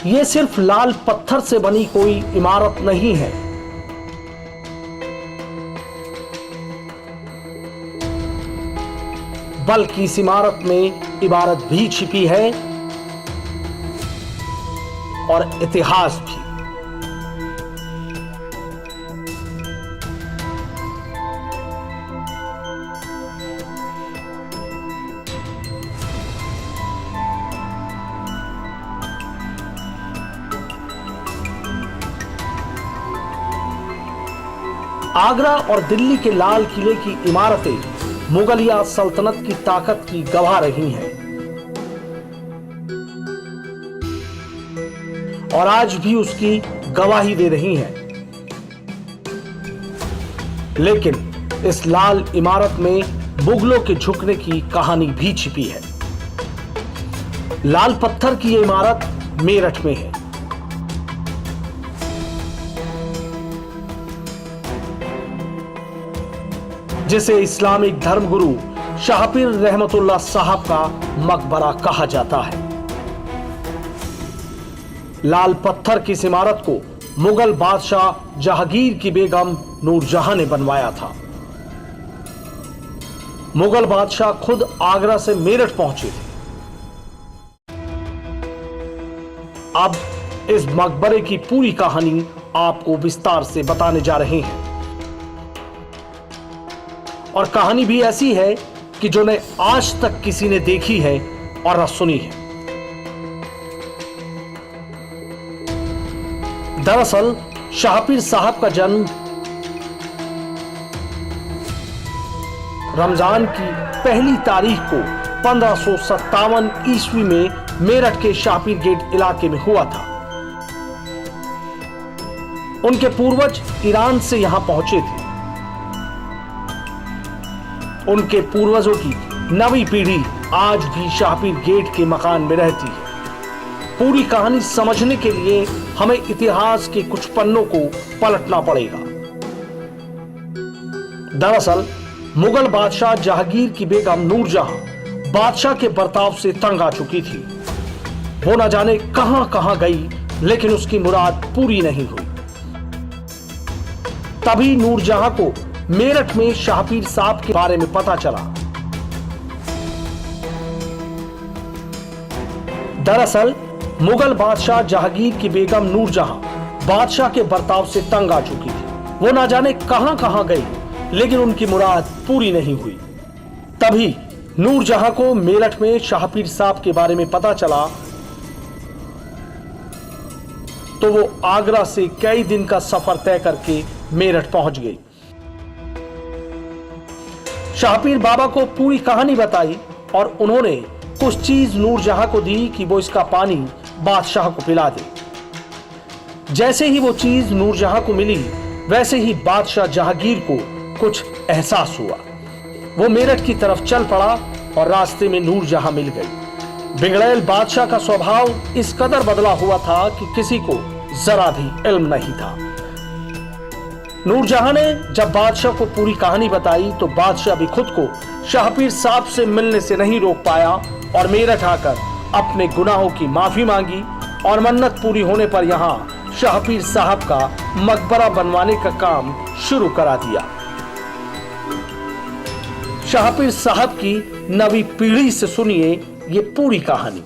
ये सिर्फ लाल पत्थर से बनी कोई इमारत नहीं है, बल्कि इस इमारत में इबारत भी छिपी है और इतिहास भी। आगरा और दिल्ली के लाल किले की इमारतें मुगलिया सल्तनत की ताकत की गवाह रही हैं और आज भी उसकी गवाही दे रही हैं। लेकिन इस लाल इमारत में मुगलों के झुकने की कहानी भी छिपी है। लाल पत्थर की यह इमारत मेरठ में है। जिसे इस्लामिक धर्मगुरु शाहपीर रहमतुल्लाह साहब का मकबरा कहा जाता है। लाल पत्थर की इस इमारत को मुगल बादशाह जहांगीर की बेगम नूरजहां ने बनवाया था। मुगल बादशाह खुद आगरा से मेरठ पहुंचे थे। अब इस मकबरे की पूरी कहानी आपको विस्तार से बताने जा रहे हैं और कहानी भी ऐसी है कि जो ने आज तक किसी ने देखी है और न सुनी है। दरअसल शाहपीर साहब का जन्म रमजान की पहली तारीख को 1557 ईस्वी में मेरठ के शाहपीर गेट इलाके में हुआ था। उनके पूर्वज ईरान से यहां पहुंचे थे। उनके पूर्वजों की नवी पीढ़ी आज भी शाहपीर गेट के मकान में रहती है। पूरी कहानी समझने के लिए हमें इतिहास के कुछ पन्नों को पलटना पड़ेगा। दरअसल मुगल बादशाह जहांगीर की बेगम नूरजहां बादशाह के बर्ताव से तंग आ चुकी थी। वो न जाने कहां कहां गई, लेकिन उसकी मुराद पूरी नहीं हुई। तभी नूरजहां को मेरठ में शाहपीर साहब के बारे में पता चला। दरअसल मुगल बादशाह जहांगीर की बेगम नूरजहां बादशाह के बर्ताव से तंग आ चुकी थी। वो ना जाने कहां कहां गई, लेकिन उनकी मुराद पूरी नहीं हुई। तभी नूरजहां को मेरठ में शाहपीर साहब के बारे में पता चला तो वो आगरा से कई दिन का सफर तय करके मेरठ पहुंच गई। शाहपीर बाबा को पूरी कहानी बताई और उन्होंने कुछ चीज नूरजहां को दी कि वो इसका पानी बादशाह को पिला दे। जैसे ही वो चीज नूरजहां को मिली, वैसे ही बादशाह जहांगीर को कुछ एहसास हुआ। वो मेरठ की तरफ चल पड़ा और रास्ते में नूरजहां मिल गई। बिगड़ैल बादशाह का स्वभाव इस कदर बदला हुआ था कि किसी को जरा भी इल्म नहीं था। नूरजहां ने जब बादशाह को पूरी कहानी बताई तो बादशाह भी खुद को शाहपीर साहब से मिलने से नहीं रोक पाया और मेरठ आकर अपने गुनाहों की माफी मांगी और मन्नत पूरी होने पर यहां शाहपीर साहब का मकबरा बनवाने का काम शुरू करा दिया। शाहपीर साहब की नवी पीढ़ी से सुनिए ये पूरी कहानी।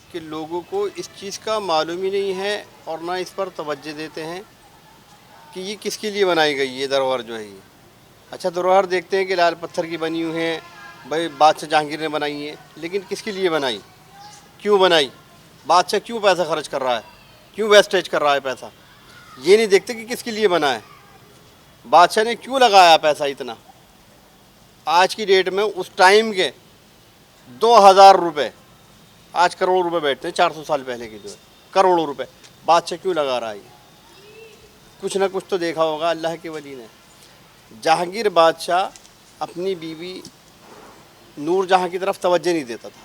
कि लोगों को इस चीज़ का मालूम ही नहीं है और ना इस पर तवज्जो देते हैं कि ये किसके लिए बनाई गई ये दरबार जो है ये। अच्छा, दरबार देखते हैं कि लाल पत्थर की बनी हुई हैं, भाई बादशाह जहांगीर ने बनाई है, लेकिन किसके लिए बनाई, क्यों बनाई, बादशाह क्यों पैसा खर्च कर रहा है, क्यों वेस्टेज कर रहा है पैसा, ये नहीं देखते कि किसके लिए बना है, बादशाह ने क्यों लगाया पैसा इतना। आज की डेट में उस टाइम के 2000 रुपये आज करोड़ों रुपए बैठते हैं। 400 साल पहले की जो है करोड़ों रुपए बादशाह क्यों लगा रहा है। कुछ ना कुछ तो देखा होगा अल्लाह के वली ने। जहांगीर बादशाह अपनी बीवी नूरजहां की तरफ तवज्जो नहीं देता था।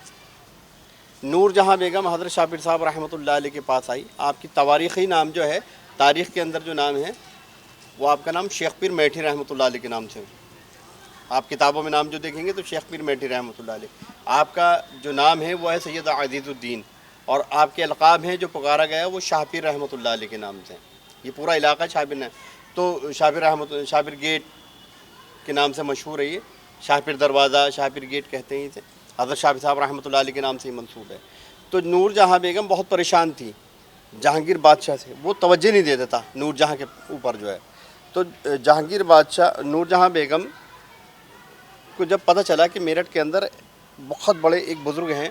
नूरजहां बेगम हज़रत शाहपीर साहब रहमतुल्लाह अलैह के पास आई। आपकी तवारीख़ी नाम जो है, तारीख़ के अंदर जो नाम है वो आपका नाम शेख पीर मैठी रहमतुल्लाह अलैह के नाम से। आप किताबों में नाम जो देखेंगे तो शेख पीर मैठी रहमतुल्लाह अलैह। आपका जो नाम है वो है सैयद अज़ीज़ुद्दीन और आपके अलकाब हैं जो पुकारा गया है वो शाहपीर रहमतुल्लाह अलैह के नाम से। ये पूरा इलाका शाहपीर ने, तो शाहपीर गेट के नाम से मशहूर है। ये शाहपीर दरवाज़ा, शाहपीर गेट कहते हैं इसे। हज़रत शाहपीर साहब रहमतुल्लाह अलैह के नाम से ही मंसूब है। तो नूरजहाँ बेगम बहुत परेशान थी जहांगीर बादशाह से, वो तवज्जो नहीं दे देता नूरजहाँ के ऊपर जो है। तो नूरजहाँ बेगम को जब पता चला कि मेरठ के अंदर बहुत बड़े एक बुज़ुर्ग हैं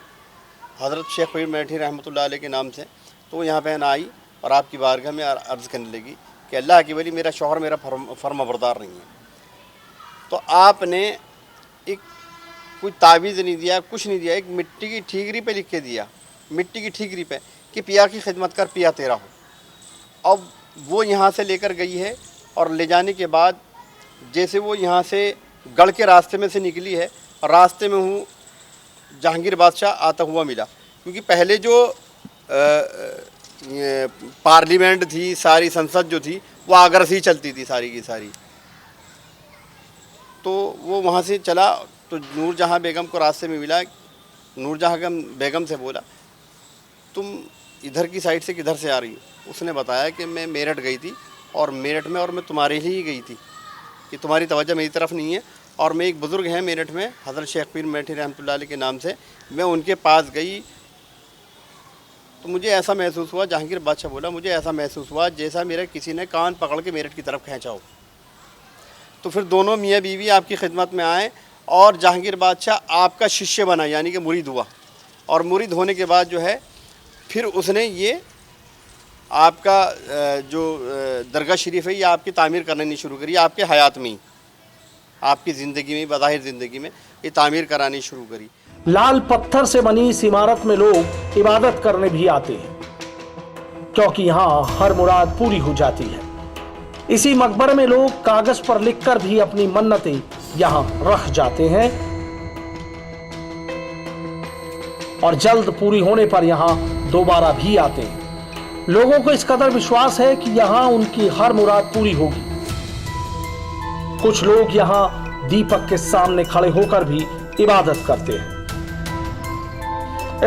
हज़रत शेख पीर मेठी रहमतुल्लाह अलैह के नाम से, तो वो यहाँ पे न आई और आपकी बारगाह में अर्ज़ करने लगी कि अल्लाह की वली मेरा शौहर मेरा फर्माबरदार नहीं है। तो आपने एक कोई तावीज़ नहीं दिया, कुछ नहीं दिया, एक मिट्टी की ठीकरी पे लिख के दिया, मिट्टी की ठीकरी पे कि पिया की खिदमत कर, पिया तेरा हो। अब वो यहाँ से लेकर गई है और ले जाने के बाद जैसे वो यहाँ से गढ़ के रास्ते में से निकली है, रास्ते में हूँ जहांगीर बादशाह आता हुआ मिला। क्योंकि पहले जो पार्लियामेंट थी, सारी संसद जो थी वो आगरा से ही चलती थी सारी की सारी। तो वो वहाँ से चला तो नूरजहाँ बेगम को रास्ते में मिला। नूरजहाँ बेगम से बोला तुम इधर की साइड से किधर से आ रही हो? उसने बताया कि मैं मेरठ गई थी और मेरठ में और मैं तुम्हारे लिए ही गई थी कि तुम्हारी तवज्जो मेरी तरफ नहीं है। और मैं एक बुज़ुर्ग हैं मेरठ में हज़रत शेख पीर मेठी रहमतुल्लाह अलैह के नाम से, मैं उनके पास गई तो मुझे ऐसा महसूस हुआ, जहांगीर बादशाह बोला मुझे ऐसा महसूस हुआ जैसा मेरा किसी ने कान पकड़ के मेरठ की तरफ खींचा हो। तो फिर दोनों मियाँ बीवी आपकी खिदमत में आए और जहांगीर बादशाह आपका शिष्य बना, यानी कि मुरीद हुआ। और मुरीद होने के बाद जो है फिर उसने ये आपका जो दरगाह शरीफ है ये आपकी तामीर करनी शुरू करी, आपके हयात में ही, आपकी ज़िंदगी में, बज़ाहिर ज़िंदगी में ये तामीर करानी शुरू करी। लाल पत्थर से बनी इस इमारत में लोग इबादत करने भी आते हैं क्योंकि यहाँ हर मुराद पूरी हो जाती है। इसी मकबरे में लोग कागज पर लिखकर भी अपनी मन्नतें यहाँ रख जाते हैं और जल्द पूरी होने पर यहाँ दोबारा भी आते हैं। लोगों को इस कदर विश्वास है कि यहाँ उनकी हर मुराद पूरी होगी। कुछ लोग यहाँ दीपक के सामने खड़े होकर भी इबादत करते हैं।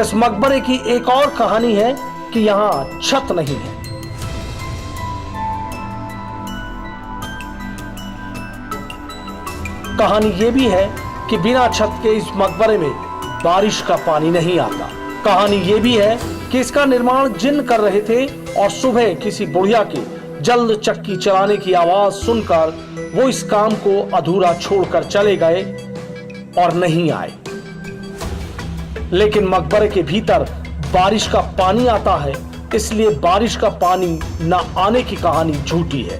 इस मकबरे की एक और कहानी है कि यहाँ छत नहीं है। कहानी यह भी है कि बिना छत के इस मकबरे में बारिश का पानी नहीं आता। कहानी यह भी है कि इसका निर्माण जिन कर रहे थे और सुबह किसी बुढ़िया के जल्द चक्की चलाने की आवाज सुनकर वो इस काम को अधूरा छोड़कर चले गए और नहीं आए। लेकिन मकबरे के भीतर बारिश का पानी आता है, इसलिए बारिश का पानी न आने की कहानी झूठी है।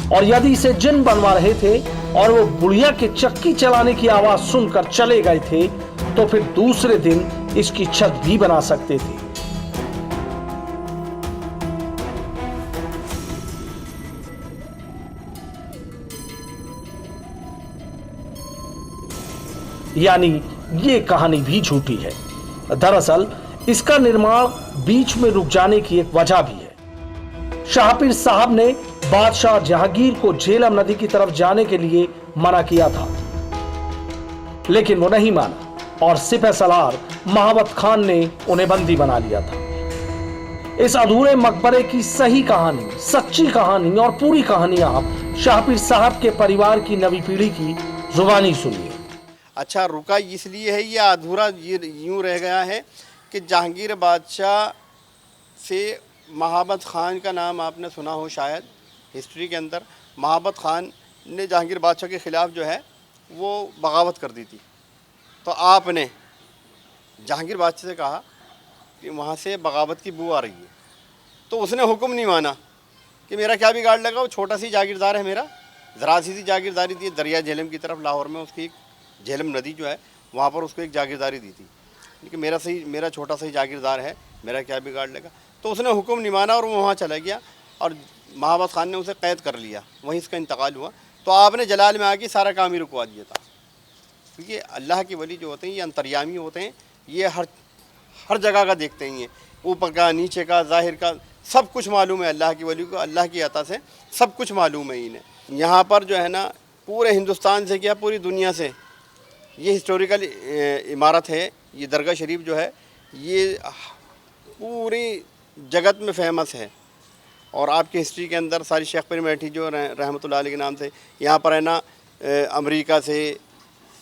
और यदि इसे जिन बनवा रहे थे और वो बुढ़िया के चक्की चलाने की आवाज सुनकर चले गए थे तो फिर दूसरे दिन इसकी छत भी बना सकते थे। यानी ये कहानी भी झूठी है। दरअसल इसका निर्माण बीच में रुक जाने की एक वजह भी है। शाहपीर साहब ने बादशाह जहांगीर को झेलम नदी की तरफ जाने के लिए मना किया था, लेकिन वो नहीं माना और सिपहसालार महाबत खान ने उन्हें बंदी बना लिया था। इस अधूरे मकबरे की सही कहानी, सच्ची कहानी और पूरी कहानी आप शाहपीर साहब के परिवार की नवी पीढ़ी की जुबानी सुनिए। अच्छा, रुका इसलिए है ये अधूरा यूँ रह गया है कि जहांगीर बादशाह से महाबत खान का नाम आपने सुना हो शायद हिस्ट्री के अंदर। महाबत खान ने जहांगीर बादशाह के ख़िलाफ़ जो है वो बगावत कर दी थी। तो आपने जहांगीर बादशाह से कहा कि वहाँ से बगावत की बू आ रही है, तो उसने हुक्म नहीं माना कि मेरा क्या बिगाड़ लगा, वो छोटा सी जागीरदार है, मेरा ज़रा सी जागीरदारी दी। दरिया झेलम की तरफ लाहौर में उसकी झेलम नदी जो है वहाँ पर उसको एक जागीरदारी दी थी, लेकिन मेरा छोटा सा ही जागीरदार है, मेरा क्या बिगाड़ लेगा। तो उसने हुक्म नहीं माना और वो वहाँ चला गया और महाबत खान ने उसे कैद कर लिया, वहीं इसका इंतकाल हुआ। तो आपने जलाल में आके सारा काम ही रुकवा दिया था। क्योंकि अल्लाह के वली जो होते हैं ये अंतर्यामी होते हैं, ये हर जगह का देखते हैं, ये ऊपर का, नीचे का, ज़ाहिर का, सब कुछ मालूम है अल्लाह की वली को। अल्लाह की अता से सब कुछ मालूम है इन्हें। यहाँ पर जो है ना पूरे हिंदुस्तान से क्या पूरी दुनिया से ये हिस्टोरिकल इमारत है, ये दरगाह शरीफ जो है ये पूरी जगत में फेमस है। और आपकी हिस्ट्री के अंदर सारी शेख पीर मेठी जो रहमतुल्लाह अलैह के नाम से यहाँ पर है ना, अमेरिका से,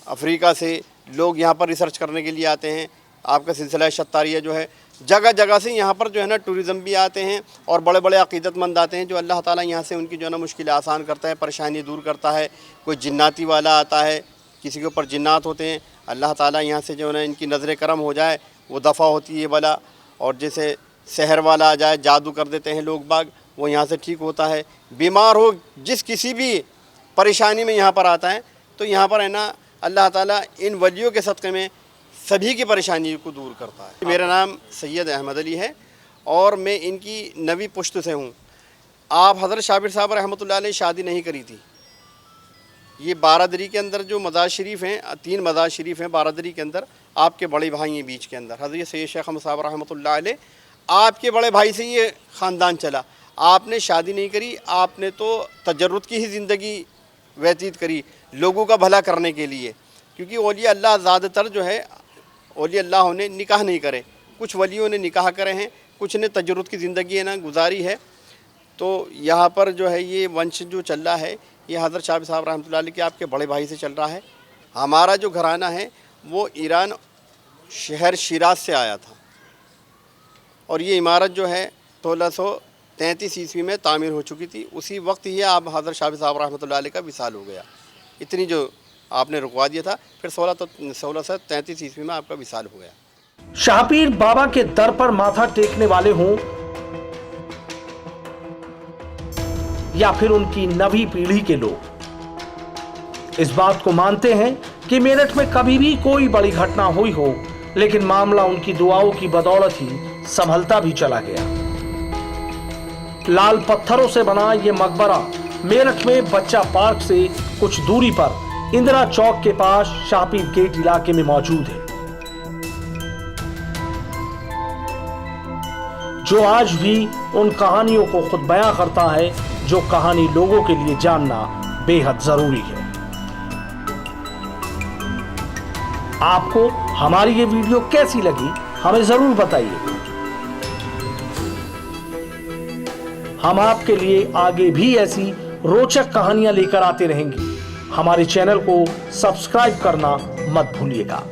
अफ्रीका से लोग यहाँ पर रिसर्च करने के लिए आते हैं। आपका सिलसिला शत्तारिया जो है जगह जगह से यहाँ पर जो है ना टूरिज़म भी आते हैं और बड़े बड़े अक़ीदतमंद आते हैं, जो अल्लाह ताला यहाँ से उनकी जो है ना मुश्किल आसान करता है, परेशानी दूर करता है। कोई जिन्नाती वाला आता है, किसी के ऊपर जिन्नात होते हैं, अल्लाह ताला यहाँ से जो है ना इनकी नज़र करम हो जाए, वो दफ़ा होती है बला। और जैसे सहर वाला आ जाए, जादू कर देते हैं लोग बाग, वो यहाँ से ठीक होता है। बीमार हो जिस किसी भी परेशानी में यहाँ पर आता है तो यहाँ पर है ना अल्लाह ताला इन वलियों के सदक़े में सभी की परेशानी को दूर करता है। मेरा नाम सैयद अहमद अली है और मैं इनकी नवी पुश्त से हूँ। आप हज़रत शाबिर साहब रहमतुल्लाह अलैह शादी नहीं करी थी। ये बारादरी के अंदर जो मज़ार शरीफ हैं, 3 मज़ार शरीफ हैं बारादरी के अंदर, आपके बड़े भाई हैं बीच के अंदर, हज़रत सैयद शेख अहमद साहब रहमतुल्लाह अलैह, आपके बड़े भाई से ये ख़ानदान चला। आपने शादी नहीं करी, आपने तो तजर्रुद की ही ज़िंदगी व्यतीत करी लोगों का भला करने के लिए। क्योंकि औलिया अल्लाह ज़्यादातर जो है औलिया अल्लाह ने निकाह नहीं करे, कुछ वलियों ने निकाह करे हैं, कुछ ने तजर्रुद की ज़िंदगी है ना गुजारी है। तो यहाँ पर जो है ये वंश जो चल रहा है ये हज़रत शाबिर साहब रहमतुल्लाह अलैह के आपके बड़े भाई से चल रहा है। हमारा जो घराना है वो ईरान शहर शिराज से आया था और ये इमारत जो है 1633 ईस्वी में तामीर हो चुकी थी। उसी वक्त ही आप हज़रत शाबिर साहब रहमतुल्लाह अलैह का विसाल हो गया। इतनी जो आपने रुकवा दिया था, फिर 1633 ईस्वी में आपका विसाल हो गया। शाहपीर बाबा के दर पर माथा टेकने वाले हों या फिर उनकी नवी पीढ़ी के लोग, इस बात को मानते हैं कि मेरठ में कभी भी कोई बड़ी घटना हुई हो, लेकिन मामला उनकी दुआओं की बदौलत ही संभलता भी चला गया। लाल पत्थरों से बना ये मकबरा मेरठ में बच्चा पार्क से कुछ दूरी पर इंदिरा चौक के पास शाहपीर गेट इलाके में मौजूद है, जो आज भी उन कहानियों को खुद बयां करता है जो कहानी लोगों के लिए जानना बेहद जरूरी है। आपको हमारी ये वीडियो कैसी लगी हमें जरूर बताइए। हम आपके लिए आगे भी ऐसी रोचक कहानियां लेकर आते रहेंगे। हमारे चैनल को सब्सक्राइब करना मत भूलिएगा।